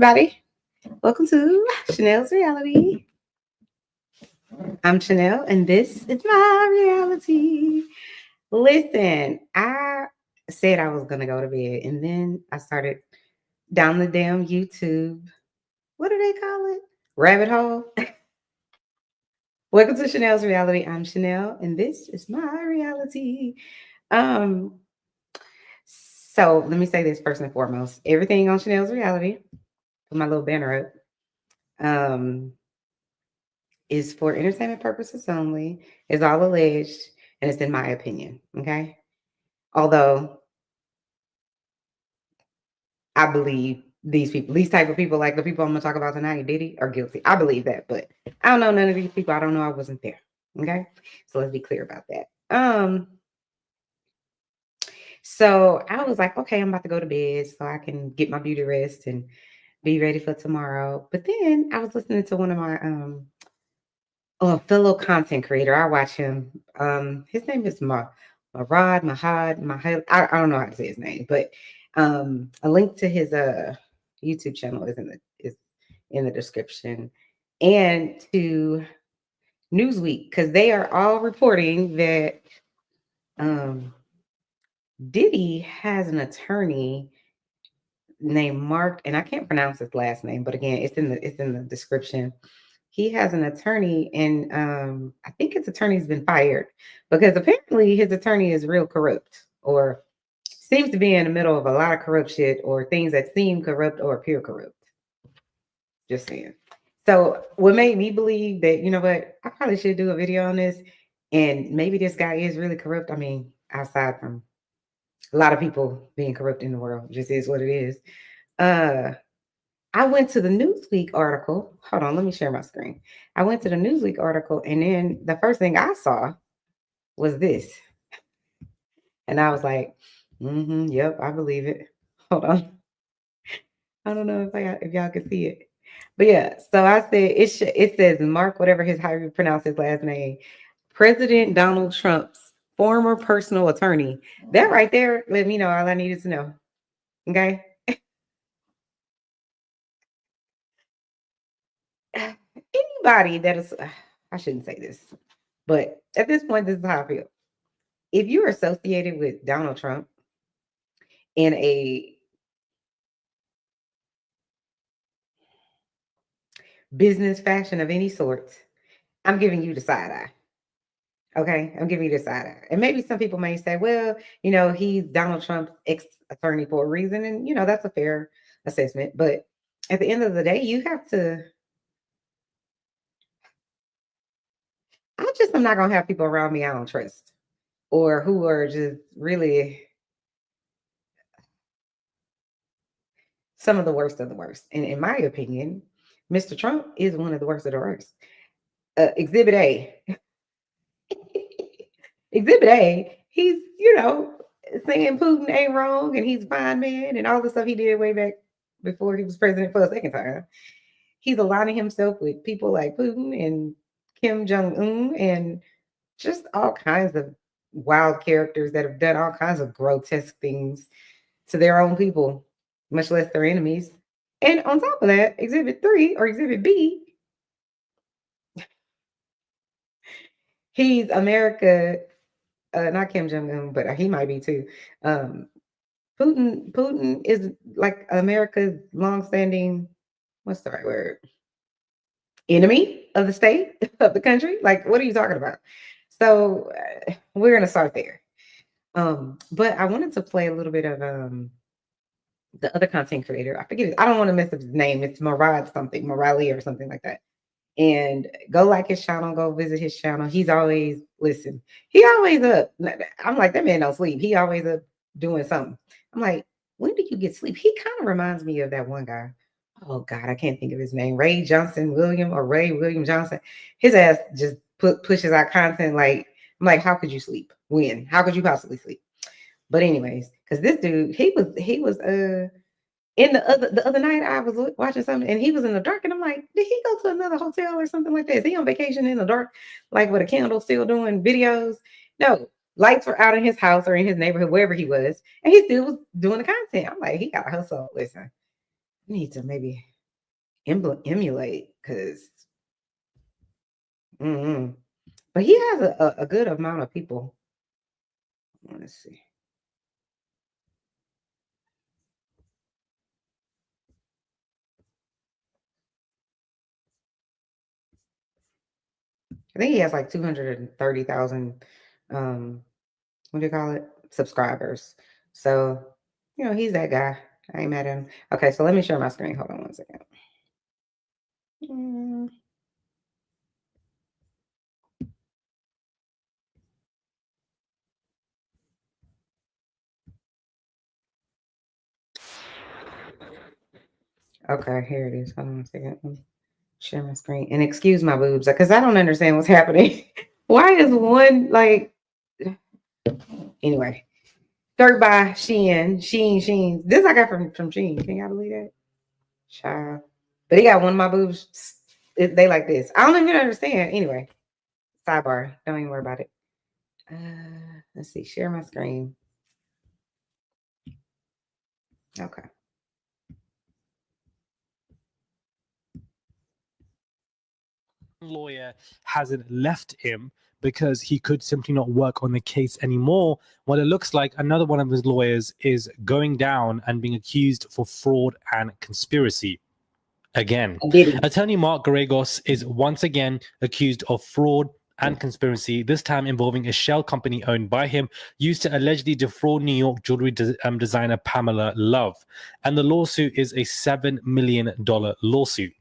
everybody. Welcome to Chanel's Reality. I'm Chanel, and this is my reality. Listen, I said I was going to go to bed, and then I started down the damn YouTube. What do they call it? Rabbit hole. Welcome to Chanel's Reality. I'm Chanel, and this is my reality. So let me say this first and foremost. Everything on Chanel's Reality, put my little banner up, is for entertainment purposes only, is all alleged, and it's in my opinion. Okay. Although I believe these type of people, like the people I'm gonna talk about tonight, Diddy, are guilty. I believe that, but I don't know none of these people. I don't know. I wasn't there. Okay. So let's be clear about that. So I was like, okay, I'm about to go to bed so I can get my beauty rest and be ready for tomorrow. But then I was listening to one of my fellow content creator. I watch him. His name is Mahad. I don't know how to say his name, but a link to his YouTube channel is in the description, and to Newsweek, because they are all reporting that Diddy has an attorney named Marc, and I can't pronounce his last name, but again, it's in the description. He has an attorney, and I think his attorney's been fired because apparently his attorney is real corrupt, or seems to be in the middle of a lot of corrupt shit, or things that seem corrupt or appear corrupt. Just saying. So what made me believe that, you know what, I probably should do a video on this, and maybe this guy is really corrupt. I mean, outside from a lot of people being corrupt in the world, just is what it is. I went to the Newsweek article. Hold on, let me share my screen. I went to the Newsweek article, and then the first thing I saw was this. And I was like, yep, I believe it. Hold on. I don't know if y'all can see it. But yeah, so I said it says Marc, whatever how you pronounce his last name, President Donald Trump's former personal attorney. That right there let me know all I needed to know. Okay. Anybody that is, I shouldn't say this, but at this point, this is how I feel. If you're associated with Donald Trump in a business fashion of any sort, I'm giving you the side eye. Okay, I'm giving you the side eye. And maybe some people may say, well, he's Donald Trump's ex-attorney for a reason. And, that's a fair assessment. But at the end of the day, you have to, I'm not going to have people around me I don't trust, or who are just really some of the worst of the worst. And in my opinion, Mr. Trump is one of the worst of the worst. Exhibit A. Exhibit A, he's, saying Putin ain't wrong and he's a fine man and all the stuff he did way back before he was president for a second time. He's aligning himself with people like Putin and Kim Jong-un and just all kinds of wild characters that have done all kinds of grotesque things to their own people, much less their enemies. And on top of that, Exhibit 3 or Exhibit B, he's America, not Kim Jong-un, but he might be too. Putin is like America's longstanding, what's the right word? Enemy of the state, of the country. Like, what are you talking about? So we're going to start there. But I wanted to play a little bit of the other content creator. I forget it. I don't want to mess up his name. It's Morali or something like that. And go like his channel, go visit his channel. He always up. I'm like, that man don't sleep. He always up doing something. I'm like, when did you get sleep? He kind of reminds me of that one guy. Oh God, I can't think of his name. Ray William Johnson. His ass just pushes out content like, I'm like, how could you sleep? When? How could you possibly sleep? But anyways, because this dude, he was in the other night I was watching something and he was in the dark and I'm like, did he go to another hotel or something like that? Is he on vacation in the dark, like with a candle still doing videos? No, lights were out in his house or in his neighborhood, wherever he was, and he still was doing the content. I'm like, he got to hustle. Listen, I need to maybe emulate because, but he has a good amount of people. Let's see. I think he has like 230,000, what do you call it? Subscribers. So, he's that guy. I ain't mad at him. Okay, so let me share my screen. Hold on one second. Okay, here it is. Hold on a second. Let me share my screen and excuse my boobs because I don't understand what's happening. Why is one like anyway? Third by Sheen. This I got from Sheen. Can y'all believe that? Child. But he got one of my boobs. They like this. I don't even understand. Anyway, sidebar. Don't even worry about it. Let's see. Share my screen. Okay. Lawyer hasn't left him because he could simply not work on the case anymore. What it looks like another one of his lawyers is going down and being accused for fraud and conspiracy. Again, attorney Marc Kasowitz is once again accused of fraud and conspiracy, this time involving a shell company owned by him, used to allegedly defraud New York jewelry designer Pamela Love. And the lawsuit is a $7 million lawsuit.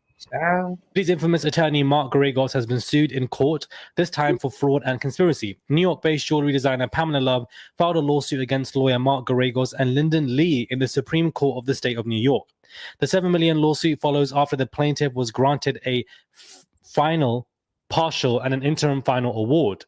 His infamous attorney Marc Kasowitz has been sued in court, this time for fraud and conspiracy. New York-based jewelry designer Pamela Love filed a lawsuit against lawyer Marc Kasowitz and Lyndon Lee in the Supreme Court of the state of New York. The $7 million lawsuit follows after the plaintiff was granted a final, partial, and an interim final award.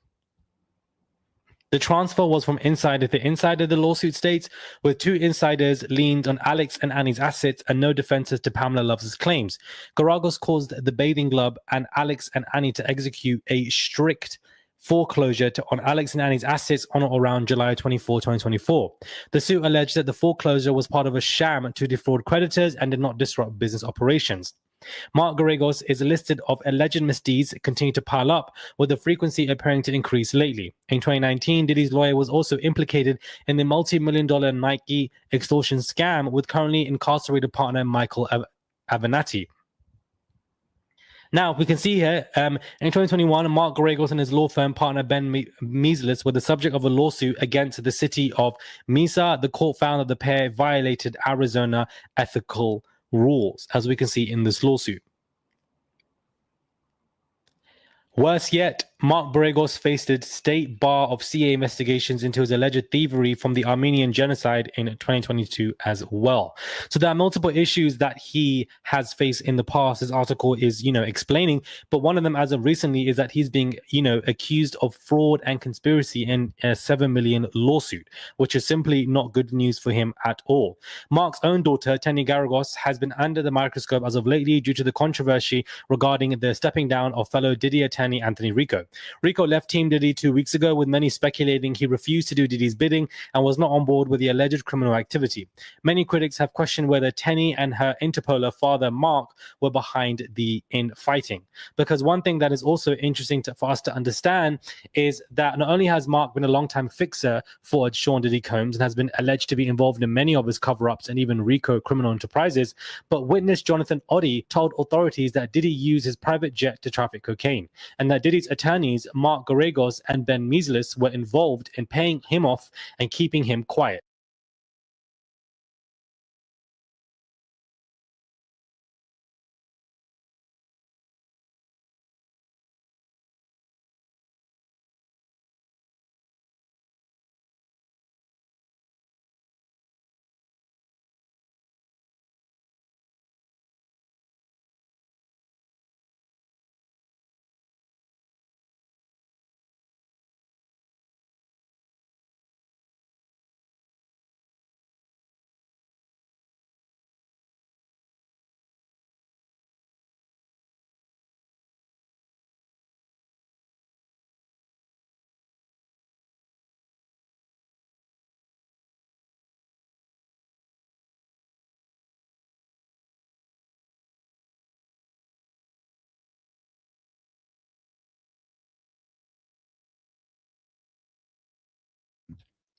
The transfer was from insider to insider, the lawsuit states, with two insiders leaned on Alex and Annie's assets and no defenses to Pamela Love's claims. Kasowitz caused the Bathing Club and Alex and Annie to execute a strict foreclosure on Alex and Annie's assets on or around July 24, 2024. The suit alleged that the foreclosure was part of a sham to defraud creditors and did not disrupt business operations. Marc Kasowitz is listed of alleged misdeeds continue to pile up, with the frequency appearing to increase lately. In 2019, Diddy's lawyer was also implicated in the multi-million-dollar Nike extortion scam with currently incarcerated partner Michael Avenatti. Now, we can see here, in 2021, Marc Kasowitz and his law firm partner Ben Measles were the subject of a lawsuit against the city of Mesa. The court found that the pair violated Arizona ethical rules, as we can see in this lawsuit. Worse yet, Marc Kasowitz faced a state bar of CA investigations into his alleged thievery from the Armenian genocide in 2022 as well. So there are multiple issues that he has faced in the past. This article is, explaining, but one of them as of recently is that he's being, accused of fraud and conspiracy in a $7 million lawsuit, which is simply not good news for him at all. Mark's own daughter, Tony Buzbee, has been under the microscope as of lately due to the controversy regarding the stepping down of fellow Diddy attorney Anthony Rico. Rico left Team Diddy 2 weeks ago, with many speculating he refused to do Diddy's bidding and was not on board with the alleged criminal activity. Many critics have questioned whether Tenny and her interpolar father Mark were behind the infighting. Because one thing that is also interesting for us to understand is that not only has Mark been a long-time fixer for Sean Diddy Combs and has been alleged to be involved in many of his cover-ups and even Rico criminal enterprises, but witness Jonathan Oddy told authorities that Diddy used his private jet to traffic cocaine, and that Diddy's attorneys, Marc Kasowitz and Ben Measles, were involved in paying him off and keeping him quiet.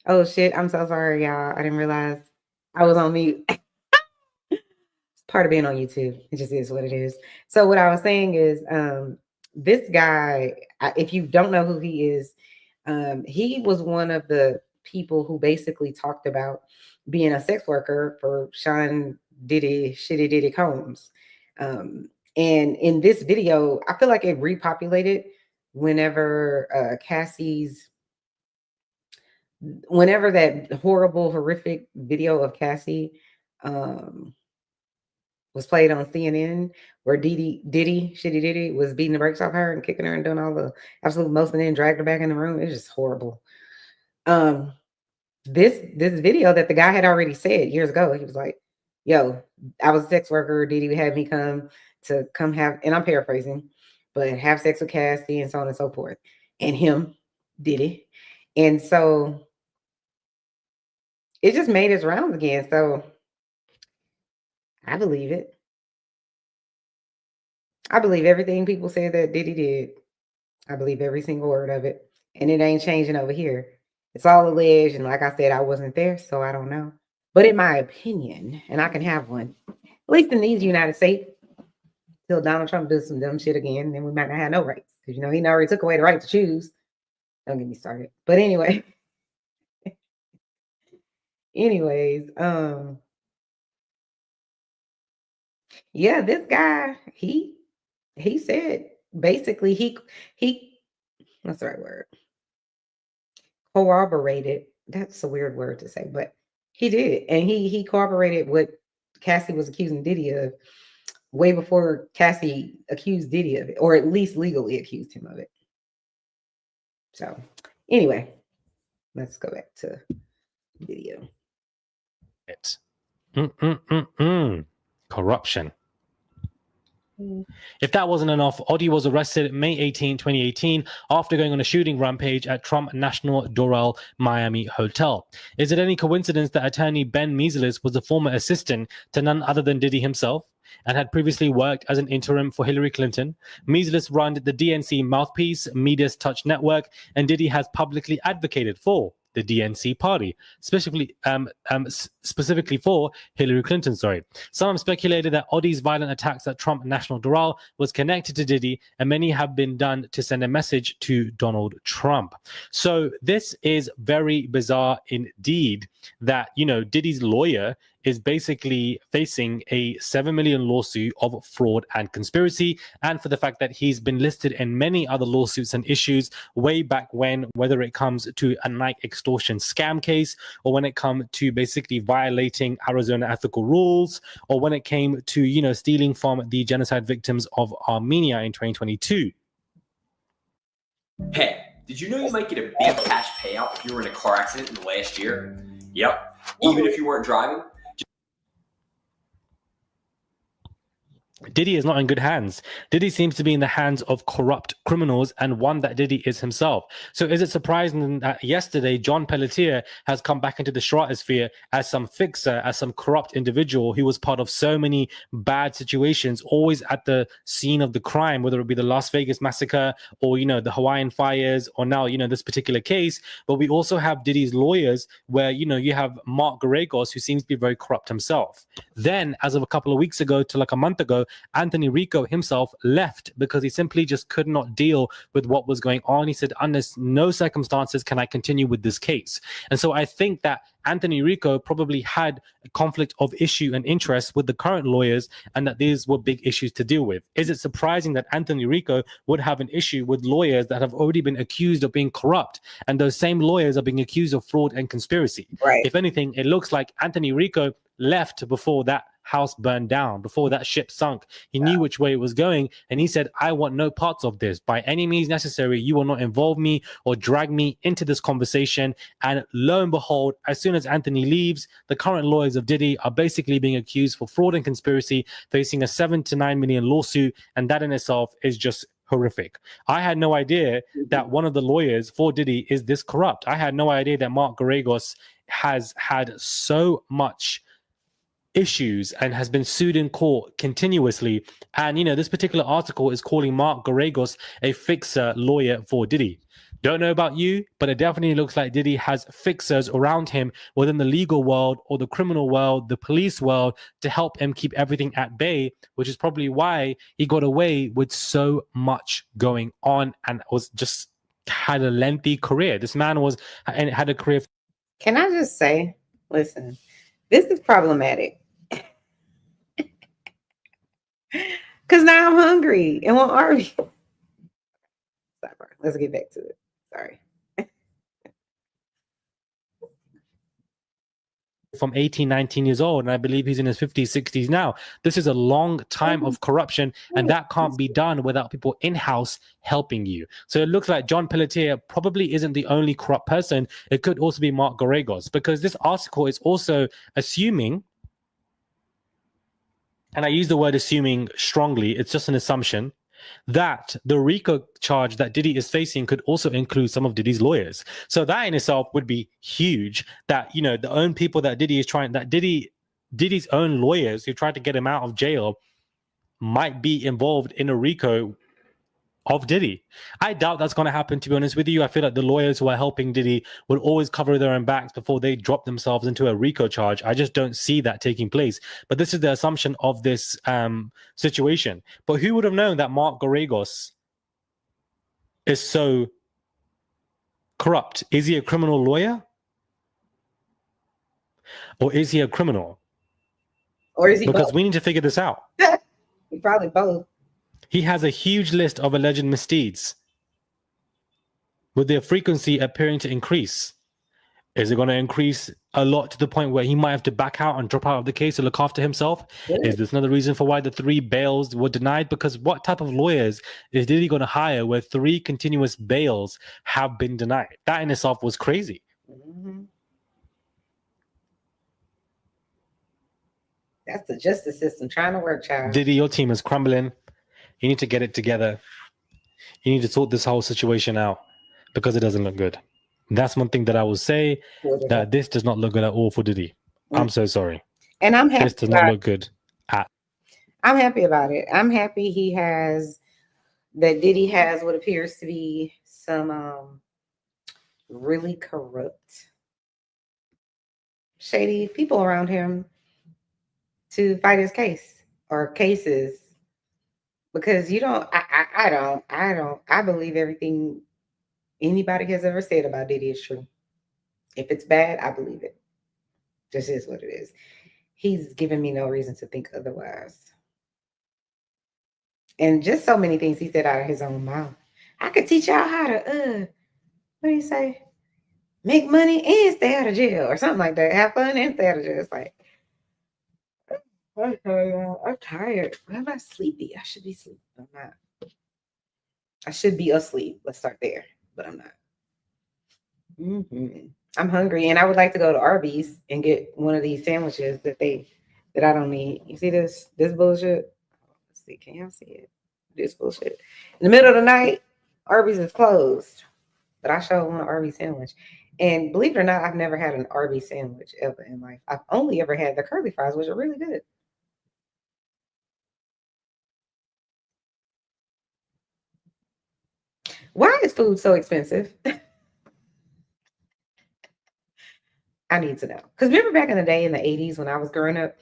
Oh shit, I'm so sorry, y'all. I didn't realize I was on mute. Part of being on YouTube. It just is what it is. So what I was saying is, this guy, if you don't know who he is, he was one of the people who basically talked about being a sex worker for Sean Shitty Diddy Combs. And in this video, I feel like it repopulated whenever whenever that horrible, horrific video of Cassie was played on CNN, where Shitty Diddy, was beating the brakes off her and kicking her and doing all the absolute most, and then dragged her back in the room. It's just horrible. This video that the guy had already said years ago, he was like, yo, I was a sex worker. Diddy had me come have, and I'm paraphrasing, but have sex with Cassie and so on and so forth. And him, Diddy. And so it just made its rounds again. So I believe it. I believe everything people said that Diddy did. I believe every single word of it. And it ain't changing over here. It's all alleged. And like I said, I wasn't there, so I don't know. But in my opinion, and I can have one, at least in these United States, till Donald Trump does some dumb shit again, then we might not have no rights. Because, he already took away the right to choose. Don't get me started. But anyway. Anyways, yeah, this guy, he said basically he what's the right word? Corroborated. That's a weird word to say, but he did. And he corroborated what Cassie was accusing Diddy of way before Cassie accused Diddy of it, or at least legally accused him of it. So anyway, let's go back to video. Corruption. If that wasn't enough, Oddie was arrested May 18, 2018, after going on a shooting rampage at Trump National Doral Miami Hotel. Is it any coincidence that attorney Ben Meselis was the former assistant to none other than Diddy himself and had previously worked as an interim for Hillary Clinton? Meselis ran the DNC Mouthpiece, Media's Touch Network, and Diddy has publicly advocated for the DNC party, specifically for Hillary Clinton. Some have speculated that Oddie's violent attacks at Trump National Doral was connected to Diddy, and many have been done to send a message to Donald Trump. So this is very bizarre indeed that, Diddy's lawyer is basically facing a $7 million lawsuit of fraud and conspiracy, and for the fact that he's been listed in many other lawsuits and issues way back when, whether it comes to a Nike extortion scam case, or when it comes to basically violating Arizona ethical rules, or when it came to, stealing from the genocide victims of Armenia in 2022. Hey, did you know you might get a big cash payout if you were in a car accident in the last year? Yep, even if you weren't driving. Diddy is not in good hands. Diddy seems to be in the hands of corrupt criminals, and one that Diddy is himself. So is it surprising that yesterday John Pelletier has come back into the stratosphere as some fixer, as some corrupt individual who was part of so many bad situations, always at the scene of the crime, whether it be the Las Vegas massacre or, the Hawaiian fires, or now, this particular case. But we also have Diddy's lawyers where, you have Marc Kasowitz, who seems to be very corrupt himself. Then, as of a couple of weeks ago to like a month ago, Anthony Rico himself left because he simply just could not deal with what was going on. He said, under no circumstances can I continue with this case. And so I think that Anthony Rico probably had a conflict of issue and interest with the current lawyers, and that these were big issues to deal with. Is it surprising that Anthony Rico would have an issue with lawyers that have already been accused of being corrupt, and those same lawyers are being accused of fraud and conspiracy? Right. If anything, it looks like Anthony Rico left before that house burned down, before that ship sunk. He knew which way it was going, and he said, I want no parts of this. By any means necessary, you will not involve me or drag me into this conversation. And lo and behold, as soon as Anthony leaves, the current lawyers of Diddy are basically being accused for fraud and conspiracy, facing a 7 to 9 million lawsuit, and that in itself is just horrific. I had no idea that one of the lawyers for Diddy is this corrupt. I had no idea that Marc Kasowitz has had so much issues and has been sued in court continuously. And, this particular article is calling Marc Kasowitz a fixer lawyer for Diddy. Don't know about you, but it definitely looks like Diddy has fixers around him within the legal world or the criminal world, the police world, to help him keep everything at bay, which is probably why he got away with so much going on and was just had a lengthy career. This man had a career. Can I just say, listen, this is problematic. Because now I'm hungry and want Arby's. Let's get back to it. Sorry. From 18, 19 years old, and I believe he's in his 50s, 60s now. This is a long time of corruption, and that can't be done without people in-house helping you. So it looks like John Pelletier probably isn't the only corrupt person. It could also be Marc Kasowitz, because this article is also assuming, and I use the word assuming strongly, it's just an assumption, that the RICO charge that Diddy is facing could also include some of Diddy's lawyers. So that in itself would be huge, that, you know, the own people that Diddy is trying, that Diddy's own lawyers who tried to get him out of jail might be involved in a RICO of Diddy. I doubt that's going to happen, to be honest with you. I feel like the lawyers who are helping Diddy would always cover their own backs before they drop themselves into a RICO charge. I just don't see that taking place. But this is the assumption of this situation. But who would have known that Marc Kasowitz is so corrupt? Is he a criminal lawyer? Or is he a criminal? Or is he Because both? we need to figure this out. He probably both. He has a huge list of alleged misdeeds, with their frequency appearing to increase. Is it going to increase a lot to the point where he might have to back out and drop out of the case to look after himself? Yeah. Is this another reason for why the 3 bails were denied? Because what type of lawyers is Diddy going to hire where 3 continuous bails have been denied? That in itself was crazy. Mm-hmm. That's the justice system trying to work, child. Diddy, your team is crumbling. You need to get it together. You need to sort this whole situation out, because it doesn't look good. That's one thing that I will say, that this does not look good at all for Diddy. I'm so sorry. And I'm happy. This does not look good at. I'm happy about it. I'm happy that Diddy has what appears to be some really corrupt, shady people around him to fight his case or cases. Because I believe everything anybody has ever said about Diddy is true. If it's bad, I believe it. Just is what it is. He's given me no reason to think otherwise. And just so many things he said out of his own mouth. I could teach y'all how to, what do you say? Make money and stay out of jail or something like that. Have fun and stay out of jail. It's like, I'm tired. I'm not sleepy. I should be sleeping. I'm not. I should be asleep. Let's start there, but I'm not. I'm hungry, and I would like to go to Arby's and get one of these sandwiches that I don't need. You see this bullshit? Let's see. Can y'all see it? This bullshit. In the middle of the night, Arby's is closed, but I sure want an Arby's sandwich. And believe it or not, I've never had an Arby's sandwich ever in life. I've only ever had the curly fries, which are really good. Why is food so expensive? I need to know. Because remember back in the day in the 80s when I was growing up,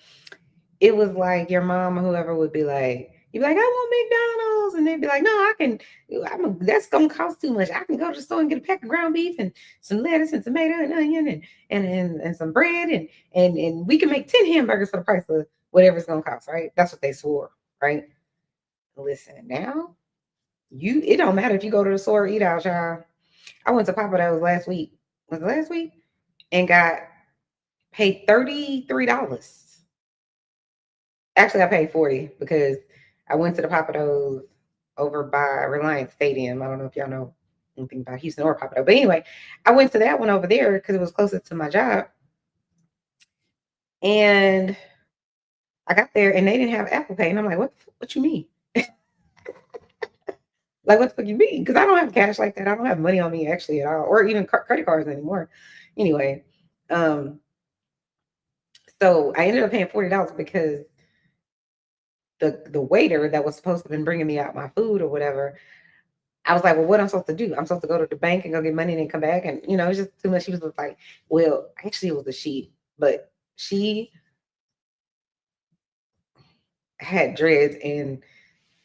it was like your mom or whoever would be like, you'd be like, I want McDonald's. And they'd be like, no, that's going to cost too much. I can go to the store and get a pack of ground beef and some lettuce and tomato and onion and some bread. And we can make 10 hamburgers for the price of whatever it's going to cost, right? That's what they swore, right? Listen, now, it don't matter if you go to the store or eat out, y'all. I went to Papa Do's last week. Was it last week? And got paid $33. Actually, I paid $40 because I went to the Papa Do's over by Reliance Stadium. I don't know if y'all know anything about Houston or Papa Do's. But anyway, I went to that one over there because it was closest to my job. And I got there and they didn't have Apple Pay. And I'm like, what you mean? Like, what the fuck you mean? Because I don't have cash like that. I don't have money on me actually at all, or even credit cards anymore. Anyway, so I ended up paying $40 because the waiter that was supposed to have been bringing me out my food or whatever I was like, well, what I'm supposed to do? I'm supposed to go to the bank and go get money and then come back. And, you know, it's just too much. She was just like, well, actually it was a she, but she had dreads and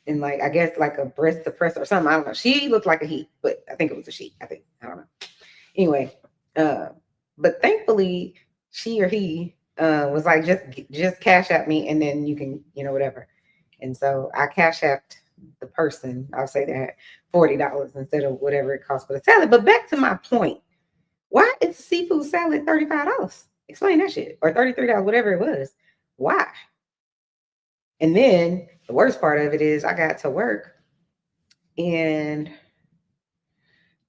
like, I guess like a breast suppressor or something. I don't know. She looked like a he, but I think it was a she. I don't know. Anyway, but thankfully she or he was like, just cash at me and then you can, you know, whatever. And so I cash apped the person, I'll say that, $40 instead of whatever it costs for the salad. But back to my point, why is seafood salad $35? Explain that shit. Or $33, whatever it was. Why? And then the worst part of it is I got to work, and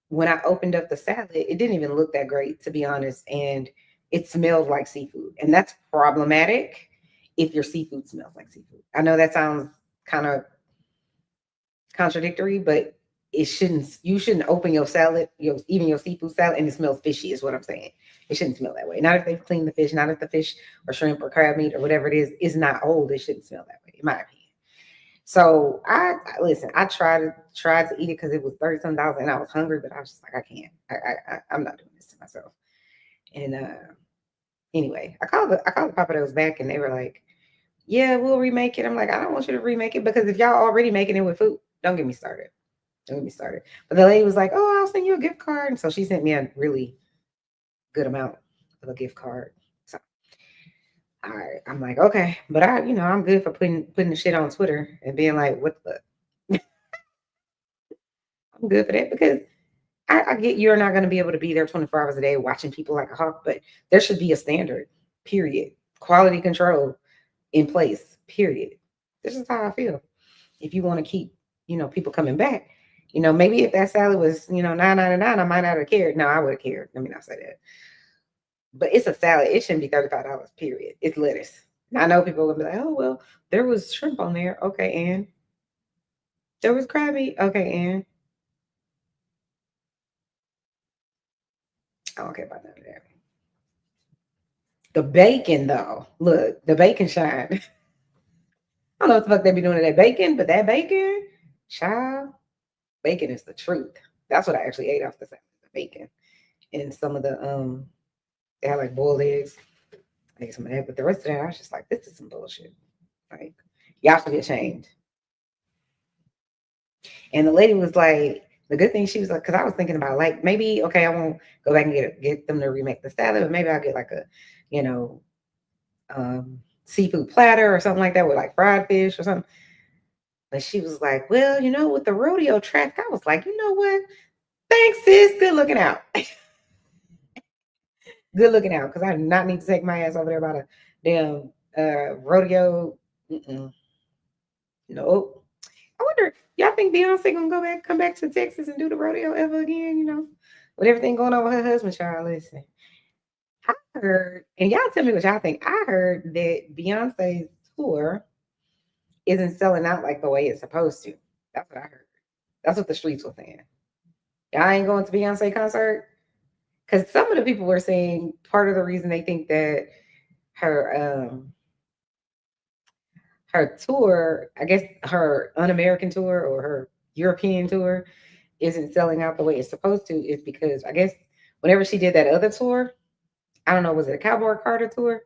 when I opened up the salad, it didn't even look that great, to be honest. And it smelled like seafood. And that's problematic if your seafood smells like seafood. I know that sounds kind of contradictory, but you shouldn't open your salad, even your seafood salad, and it smells fishy, is what I'm saying. It shouldn't smell that way. Not if they've cleaned the fish, not if the fish or shrimp or crab meat or whatever it is not old. It shouldn't smell that way, in my opinion. So I listen, I tried to eat it because it was $30-some and I was hungry, but I was just like, I can't. I'm not doing this to myself. And anyway, I called the Papados back and they were like, yeah, we'll remake it. I'm like, I don't want you to remake it because if y'all already making it with food, don't get me started. But the lady was like, oh, I'll send you a gift card. And so she sent me a really good amount of a gift card. So I'm like, okay, but I'm good for putting the shit on Twitter and being like, what the fuck? I'm good for that because I get you're not going to be able to be there 24 hours a day watching people like a hawk, but there should be a standard, period. Quality control in place, period. This is how I feel. If you want to keep, people coming back, maybe if that salad was, $9.99, I might not have cared. No, I would have cared. Let me not say that. But it's a salad. It shouldn't be $35, period. It's lettuce. Now, I know people will be like, oh, well, there was shrimp on there. Okay, and there was crab meat. Okay, and I don't care about none of that. The bacon, though. Look, the bacon shine. I don't know what the fuck they be doing to that bacon, but that bacon, child, bacon is the truth. That's what I actually ate off the salad, the bacon. And some of the, they had like boiled eggs. I ate some of that, but the rest of that, I was just like, this is some bullshit. Like, y'all should be ashamed. And the lady was like, the good thing, she was like, because I was thinking about like, maybe, okay, I won't go back and get them to remake the salad, but maybe I'll get like a, seafood platter or something like that with like fried fish or something. But she was like, well, with the rodeo track, I was like, you know what? Thanks, sis. Good looking out. Good looking out, because I do not need to take my ass over there about a damn rodeo. Nope. I wonder, y'all think Beyonce gonna come back to Texas and do the rodeo ever again? With everything going on with her husband, child. Listen, I heard, and y'all tell me what y'all think. I heard that Beyonce's tour isn't selling out like the way it's supposed to. That's what I heard. That's what the streets were saying. Y'all ain't going to Beyonce concert? Because some of the people were saying part of the reason they think that her tour, I guess her un-American tour or her European tour isn't selling out the way it's supposed to is because I guess whenever she did that other tour, I don't know, was it a Cowboy Carter tour?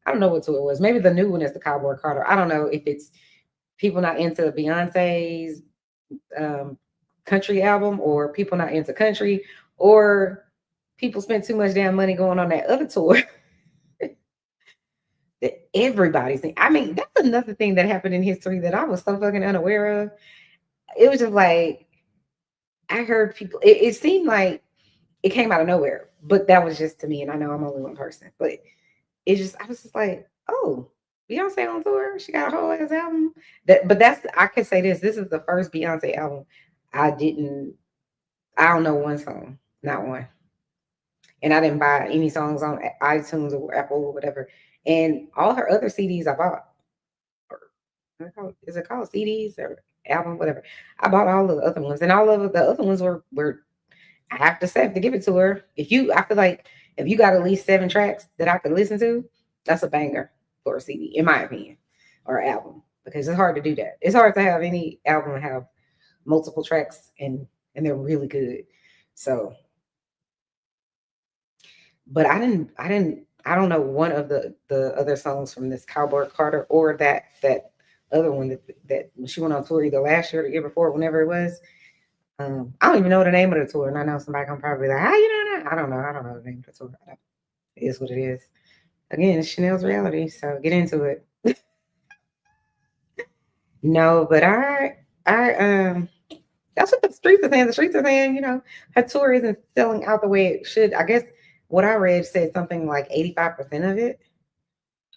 I don't know what tour it was. Maybe the new one is the Cowboy Carter. I don't know if it's people not into Beyonce's country album or people not into country or people spent too much damn money going on that other tour that everybody's seen. I mean, that's another thing that happened in history that I was so fucking unaware of. It was just like, I heard people, it seemed like it came out of nowhere, but that was just to me. And I know I'm only one person, but I was just like, oh, Beyonce on tour. She got a whole ass album. I can say this is the first Beyonce album I don't know one song, not one. And I didn't buy any songs on iTunes or Apple or whatever. And all her other CDs I bought. Is it called CDs or album, whatever? I bought all of the other ones. And all of the other ones were I have to say to give it to her. I feel like if you got at least 7 tracks that I could listen to, that's a banger for a CD, in my opinion, or album. Because it's hard to do that. It's hard to have any album have multiple tracks, and they're really good. So, but I don't know one of the other songs from this Cowboy Carter or that other one that she went on tour either last year or the year before, whenever it was. I don't even know the name of the tour, and I know somebody can probably be like, how you know that? I don't know the name of the tour. It is what it is. Again, it's Chanel's reality, so get into it. No, but I that's what the streets are saying. The streets are saying, you know, her tour isn't selling out the way it should. I guess what I read said something like 85%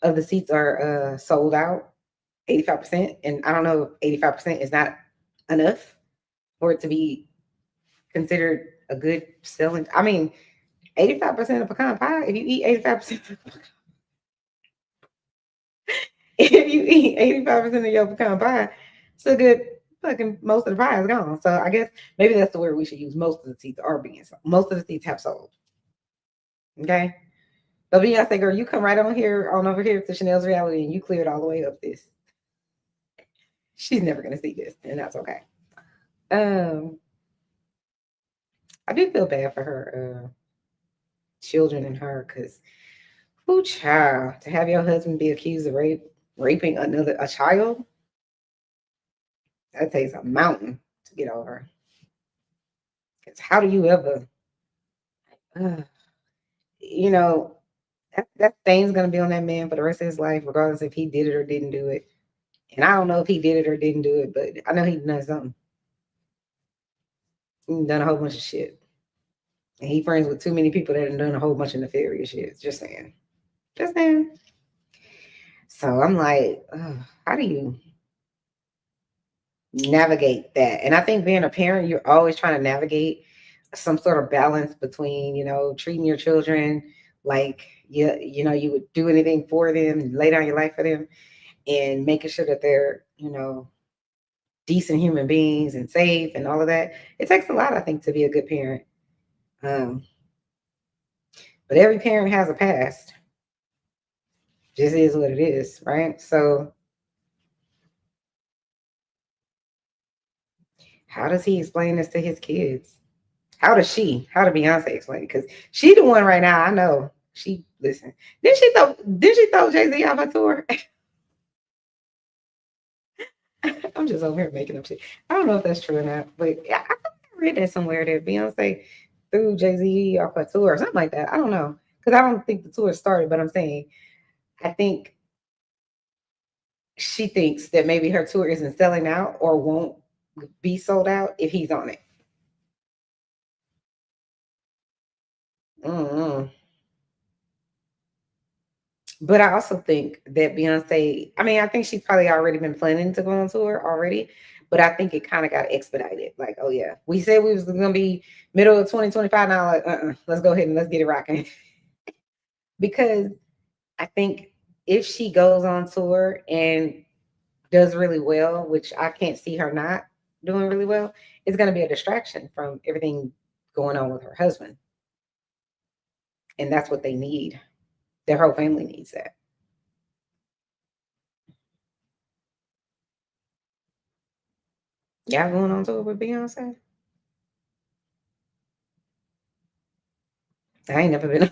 of the seats are sold out. 85%. And I don't know if 85% is not enough for it to be considered a good selling. I mean, 85% of pecan pie, if you eat 85% if you eat 85% of your pecan pie, it's a good fucking most of the pie is gone. So I guess maybe that's the word we should use. Most of the seats are being sold. Most of the seats have sold. Okay. But Beyonce, girl, you come right on over here to Chanel's reality, and you cleared all the way up this. She's never gonna see this, and that's okay. I do feel bad for her children and her, because who child, to have your husband be accused of raping a child, that takes a mountain to get over. Because how do you ever, you know, that stain's gonna be on that man for the rest of his life, regardless if he did it or didn't do it. And I don't know if he did it or didn't do it, but I know he done something. He done a whole bunch of shit. And he friends with too many people that have done a whole bunch of nefarious shit. Just saying. Just saying. So I'm like, how do you navigate that? And I think being a parent, you're always trying to navigate some sort of balance between, you know, treating your children like you know, you would do anything for them, lay down your life for them, and making sure that they're, you know, decent human beings and safe and all of that. It takes a lot, I think, to be a good parent. But every parent has a past. Just is what it is, right? So how does he explain this to his kids? How did Beyonce explain it? Because she the one right now, I know. She, listen, did she throw Jay-Z off her tour? I'm just over here making up shit. I don't know if that's true or not, but I read that somewhere that Beyonce threw Jay-Z off her tour or something like that. I don't know. Because I don't think the tour started, but I'm saying I think she thinks that maybe her tour isn't selling out or won't be sold out if he's on it. But I also think that Beyonce, I mean, I think she's probably already been planning to go on tour already, but I think it kind of got expedited. Like, oh yeah, we said we was going to be middle of 2025 now. Like, let's go ahead and let's get it rocking. Because I think if she goes on tour and does really well, which I can't see her not doing really well, it's going to be a distraction from everything going on with her husband. And that's what they need. Their whole family needs that. Y'all going on tour with Beyonce? I ain't never been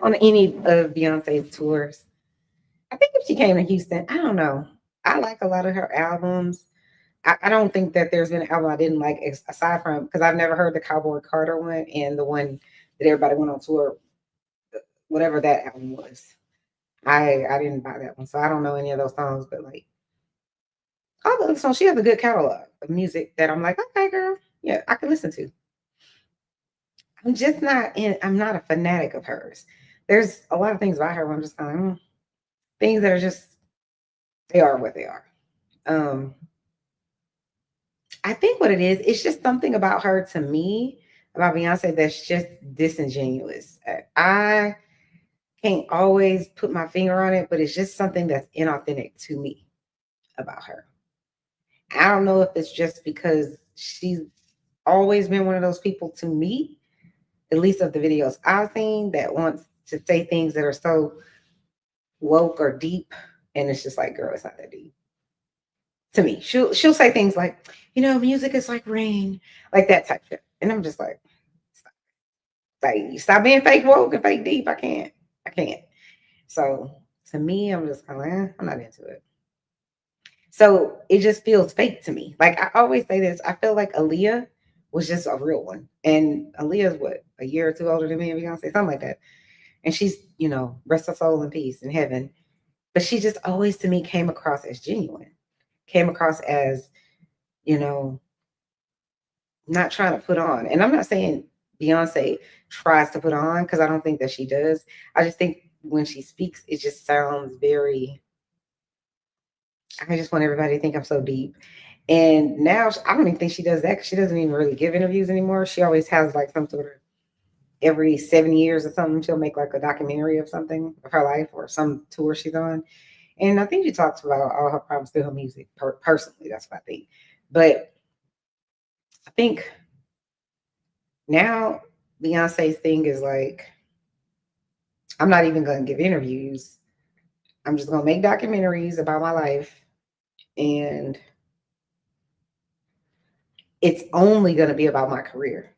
on any of Beyonce's tours. I think if she came to Houston, I don't know. I like a lot of her albums. I don't think that there's been an album I didn't like, aside from, because I've never heard the Cowboy Carter one and the one that everybody went on tour, whatever that album was. I didn't buy that one, so I don't know any of those songs, but like all the other songs, she has a good catalog of music that I'm like, okay, girl, yeah, I can listen to. I'm not a fanatic of hers. There's a lot of things about her where I'm just kind of things that are just, they are what they are. I think what it is, it's just something about her, to me, about Beyonce, that's just disingenuous. I can't always put my finger on it, but it's just something that's inauthentic to me about her. I don't know if it's just because she's always been one of those people, to me, at least of the videos I've seen, that wants to say things that are so woke or deep. And it's just like, girl, it's not that deep. to me. She'll say things like, music is like rain, like that type shit. And I'm just like, stop being fake woke and fake deep. I can't. So to me, I'm just kind of, I'm not into it. So it just feels fake to me. Like I always say this, I feel like Aaliyah was just a real one. And Aaliyah's what, a year or two older than me and Beyonce, something like that. And she's, rest her soul in peace in heaven. But she just always to me came across as genuine, came across as, not trying to put on. And I'm not saying Beyonce tries to put on, because I don't think that she does. I just think when she speaks, it just sounds very, I just want everybody to think I'm so deep. And now I don't even think she does that, because she doesn't even really give interviews anymore. She always has like some sort of, every 7 years or something, she'll make like a documentary of something of her life or some tour she's on. And I think she talks about all her problems through her music. Personally, that's what I think. But I think now Beyonce's thing is like, I'm not even going to give interviews. I'm just going to make documentaries about my life. And it's only going to be about my career.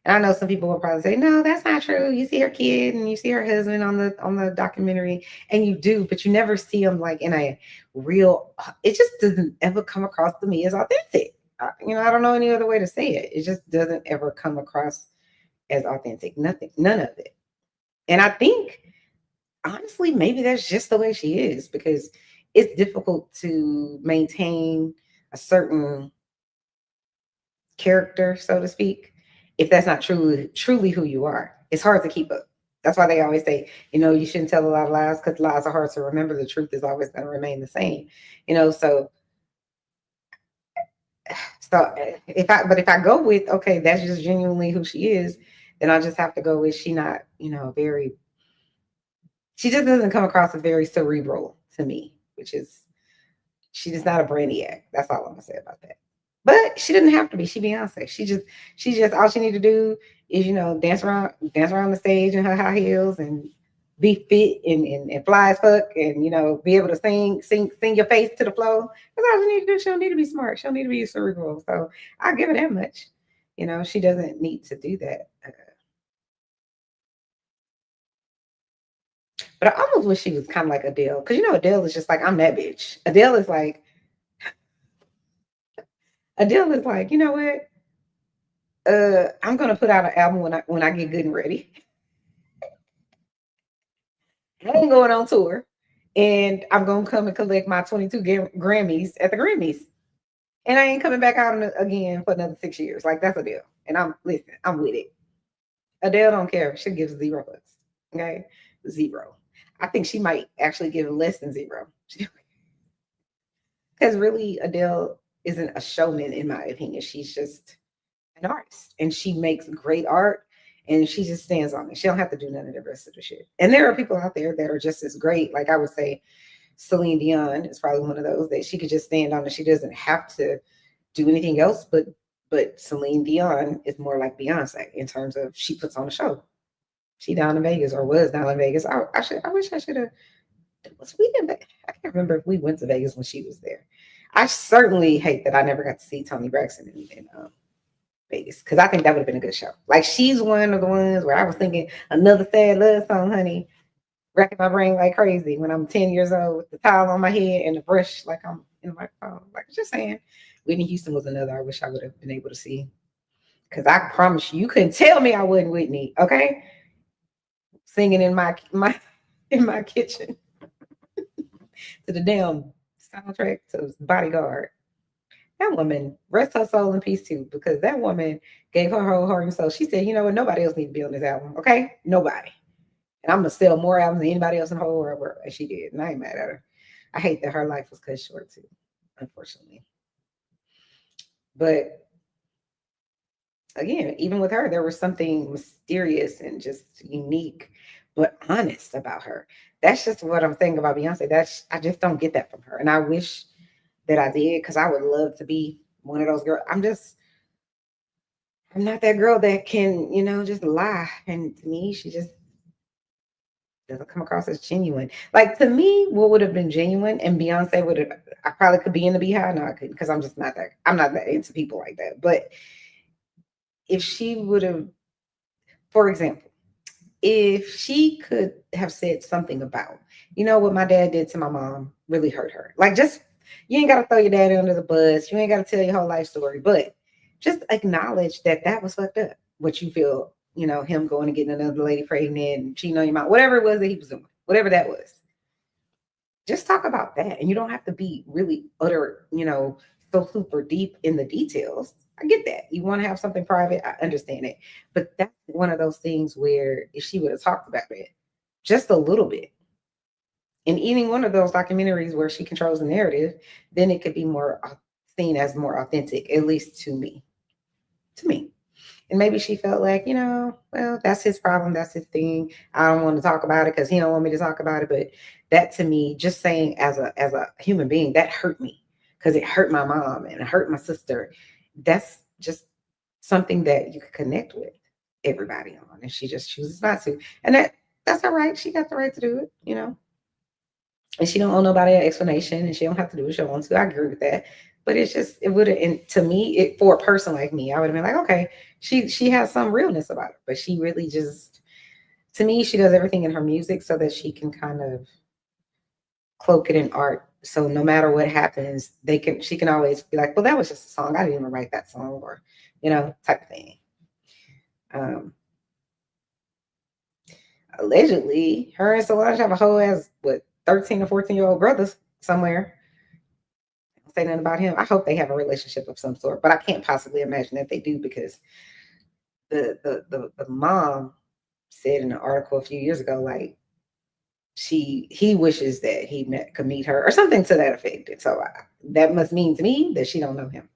And I know some people will probably say, no, that's not true. You see her kid and you see her husband on the documentary, and you do, but you never see them like in a real, it just doesn't ever come across to me as authentic. I don't know any other way to say it. It just doesn't ever come across as authentic. Nothing, none of it. And I think, honestly, maybe that's just the way she is, because it's difficult to maintain a certain character, so to speak, if that's not truly who you are. It's hard to keep up. That's why they always say, you shouldn't tell a lot of lies, because lies are hard to remember. The truth is always going to remain the same. So if I go with, okay, that's just genuinely who she is, then I just have to go with, she not, she just doesn't come across as very cerebral to me, which is, she just not a brainiac. That's all I'm gonna say about that. But she didn't have to be. She Beyonce. She just all she need to do is, dance around the stage in her high heels and be fit and fly as fuck, and be able to sing your face to the floor. That's all she need to do. She don't need to be smart. She don't need to be cerebral. So I give her that much. She doesn't need to do that. But I almost wish she was kind of like Adele, because Adele is just like, I'm that bitch. Adele is like, you know what? I'm gonna put out an album when I get good and ready. I ain't going on tour, and I'm gonna come and collect my 22 Grammys at the Grammys, and I ain't coming back out again for another 6 years. Like, that's Adele, and I'm with it. Adele don't care. She gives 0 bucks. Okay, 0. I think she might actually give less than 0, because really Adele isn't a showman, in my opinion. She's just an artist, and she makes great art, and she just stands on it. She don't have to do none of the rest of the shit. And there are people out there that are just as great. Like, I would say Celine Dion is probably one of those that she could just stand on, and she doesn't have to do anything else. But Celine Dion is more like Beyonce in terms of, she puts on a show. She down in Vegas, or was down in Vegas. I wish I should have. Was we in Vegas? I can't remember if we went to Vegas when she was there. I certainly hate that I never got to see Tony Braxton in Vegas, because I think that would have been a good show. Like, she's one of the ones where I was thinking another sad love song, honey, racking my brain like crazy when I'm 10 years old with the towel on my head and the brush like I'm in my phone. Like, just saying, Whitney Houston was another I wish I would have been able to see, because I promise you couldn't tell me I wasn't Whitney, okay? Singing in my kitchen to the damn soundtrack to Bodyguard. That woman, rest her soul in peace too, because that woman gave her whole heart and soul. She said, you know what, nobody else needs to be on this album, okay? Nobody. And I'm gonna sell more albums than anybody else in the whole world. And she did, and I ain't mad at her. I hate that her life was cut short too, unfortunately. But again, even with her, there was something mysterious and just unique, but honest about her. That's just what I'm thinking about Beyonce. I just don't get that from her. And I wish that I did, because I would love to be one of those girls. I'm not that girl that can, just lie. And to me, she just doesn't come across as genuine. Like to me, what would have been genuine, and Beyonce would have, I probably could be in the Beehive. No, I couldn't, because I'm just not that, I'm not that into people like that. But if she would have, for example, if she could have said something about, you know, what my dad did to my mom really hurt her. Like, just, you ain't got to throw your daddy under the bus. You ain't got to tell your whole life story, but just acknowledge that that was fucked up. What you feel, you know, him going and getting another lady pregnant and cheating on your mom, whatever it was that he was doing, whatever that was. Just talk about that. And you don't have to be really utter, you know, so super deep in the details. I get that. You want to have something private. I understand it. But that's one of those things where if she would have talked about it just a little bit, in eating one of those documentaries where she controls the narrative, then it could be more seen as more authentic, at least to me. To me. And maybe she felt like, you know, well, that's his problem. That's his thing. I don't want to talk about it because he don't want me to talk about it. But that, to me, just saying as a human being, that hurt me because it hurt my mom and it hurt my sister. That's just something that you can connect with everybody on. And she just chooses not to. And that's all right. She got the right to do it, you know. And she don't owe nobody an explanation, and she don't have to do what she wants to. I agree with that. But it's just, it would have, and to me, it, for a person like me, I would have been like, okay, she has some realness about it. But she really just, to me, she does everything in her music so that she can kind of cloak it in art. So no matter what happens, she can always be like, well, that was just a song. I didn't even write that song, or, you know, type of thing. Allegedly, her and Solange have a whole ass, 13 or 14-year-old brothers somewhere. Say nothing about him. I hope they have a relationship of some sort, but I can't possibly imagine that they do, because the mom said in an article a few years ago, like, he wishes that he could meet her or something to that effect. And so that must mean to me that she don't know him,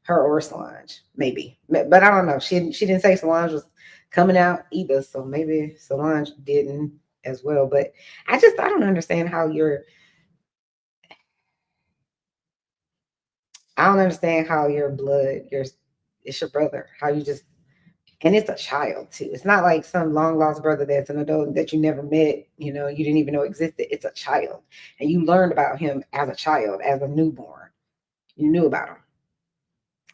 her or Solange, maybe. But I don't know. She didn't say Solange was coming out either, so maybe Solange didn't as well. But I don't understand how I don't understand how your blood, it's your brother, how you just, and it's a child too. It's not like some long lost brother that's an adult that you never met, you know, you didn't even know existed. It's a child. And you learned about him as a child, as a newborn. You knew about him.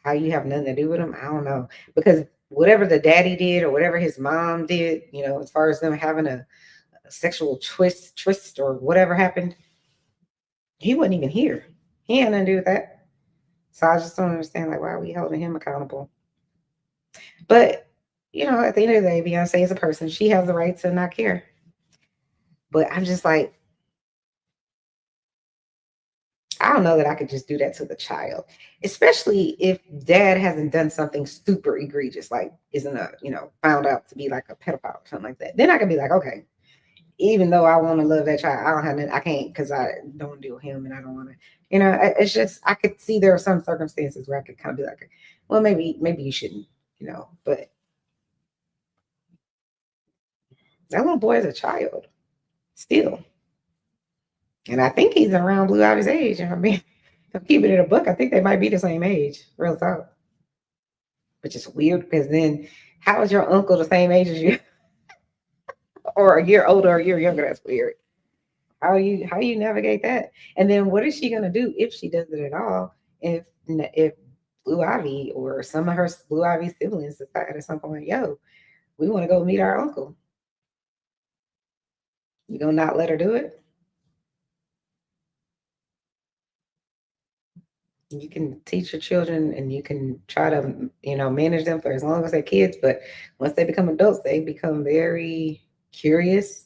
How you have nothing to do with him, I don't know. Because whatever the daddy did or whatever his mom did, you know, as far as them having a sexual twist or whatever happened, he wasn't even here. He had nothing to do with that. So I just don't understand, like, why are we holding him accountable? But, you know, at the end of the day, Beyonce is a person. She has the right to not care. But I'm just like, I don't know that I could just do that to the child, especially if dad hasn't done something super egregious, like isn't found out to be like a pedophile or something like that. Then I could be like, okay, even though I want to love that child, I don't have I can't, because I don't deal with him and I don't want to, it's just, I could see there are some circumstances where I could kind of be like, well, maybe you shouldn't, but that little boy is a child still. And I think he's around Blue Ivy's age. I mean, I'm keeping it a book. I think they might be the same age, real talk. Which is weird, because then how is your uncle the same age as you? Or a year older or a year younger? That's weird. How you navigate that? And then what is she gonna do if she does it at all? If Blue Ivy or some of her Blue Ivy siblings decide at some point, yo, we want to go meet our uncle, you gonna not let her do it? You can teach your children and you can try to, manage them for as long as they're kids. But once they become adults, they become very curious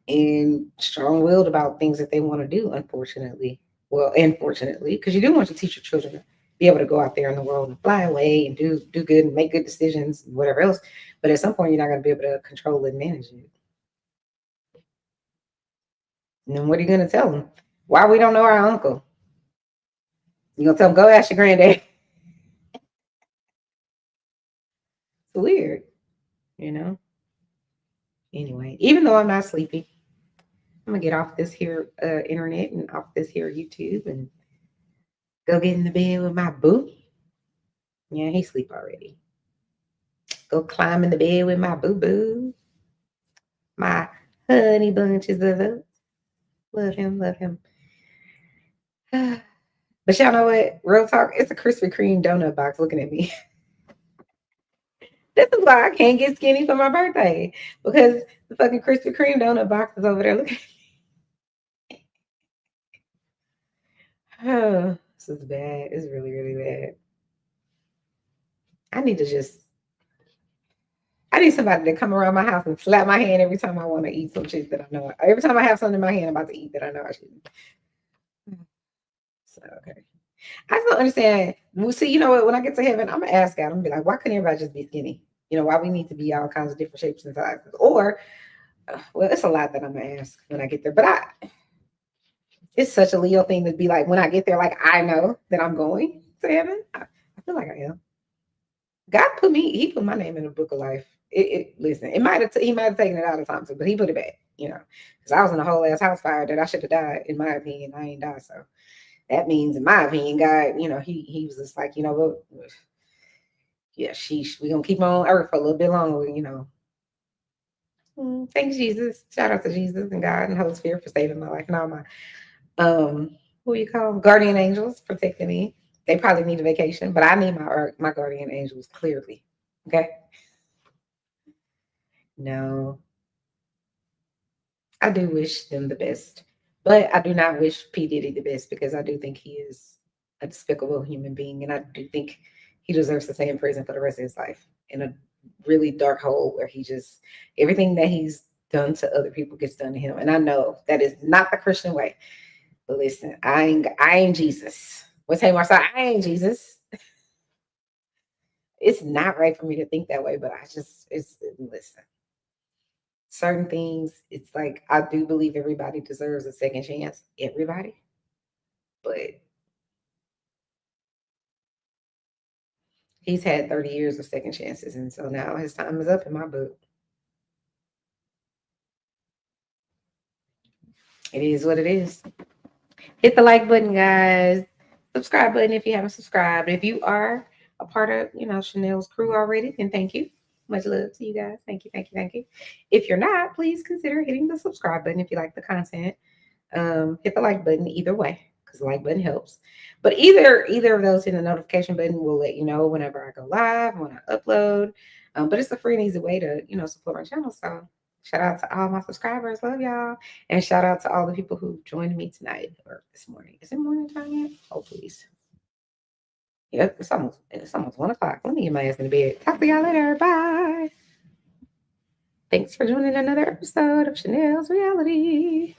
and strong-willed about things that they want to do, unfortunately. Well, unfortunately, because you do want to teach your children to be able to go out there in the world and fly away and do good and make good decisions and whatever else. But at some point, you're not going to be able to control and manage it. And then what are you going to tell them? Why we don't know our uncle? You're going to tell them, go ask your granddad. It's weird, Anyway, even though I'm not sleepy, I'm going to get off this here internet and off this here YouTube and go get in the bed with my boo. Yeah, he sleep already. Go climb in the bed with my boo-boo. My Honey bunches of oats. Love him, love him. But y'all know what? Real talk, it's a Krispy Kreme donut box looking at me. This is why I can't get skinny for my birthday. Because the fucking Krispy Kreme donut box is over there looking at me. Oh, this is bad. It's really, really bad. I need somebody to come around my house and slap my hand every time I want to eat some shit that I know. Every time I have something in my hand I'm about to eat that I know I shouldn't. So, okay. I just don't understand. Well, see, you know what? When I get to heaven, I'm going to ask God. I'm going to be like, why couldn't everybody just be skinny? You know, why we need to be all kinds of different shapes and sizes? Or, well, it's a lot that I'm going to ask when I get there. But it's such a Leo thing to be like, when I get there, like, I know that I'm going to heaven. I feel like I am. God he put my name in the book of life. Listen, he might have taken it out of time too, but he put it back, you know, because I was in a whole ass house fire that I should have died. In my opinion, I ain't died. So that means, in my opinion, God, you know, he was just like, you know what, yeah, we're gonna keep on earth for a little bit longer, you know. Thanks, Jesus. Shout out to Jesus and God and Holy Spirit for saving my life and all my who you call them? Guardian angels protecting me. They probably need a vacation, but I need my guardian angels clearly. Okay. No, I do wish them the best, but I do not wish P. Diddy the best because I do think he is a despicable human being, and I do think he deserves to stay in prison for the rest of his life in a really dark hole where everything that he's done to other people gets done to him. And I know that is not the Christian way. But listen, I ain't Jesus. What's Tamar said? I ain't Jesus. It's not right for me to think that way, but listen. Certain things, it's like I do believe everybody deserves a second chance. Everybody. But he's had 30 years of second chances, and so now his time is up in my book. It is what it is. Hit the like button, guys. Subscribe button if you haven't subscribed. If you are a part of, you know, Chanel's crew already, then thank you. Much love to you guys. Thank you, thank you, thank you. If you're not, please consider hitting the subscribe button if you like the content. Hit the like button either way, because the like button helps. But either of those, in the notification button will let you know whenever I go live, when I upload. But it's a free and easy way to, you know, support my channel. So shout out to all my subscribers. Love y'all. And shout out to all the people who joined me tonight or this morning. Is it morning time yet? Oh, please. Yep, it's almost 1 o'clock. Let me get my ass in the bed. Talk to y'all later. Bye. Thanks for joining another episode of Chanel's Reality.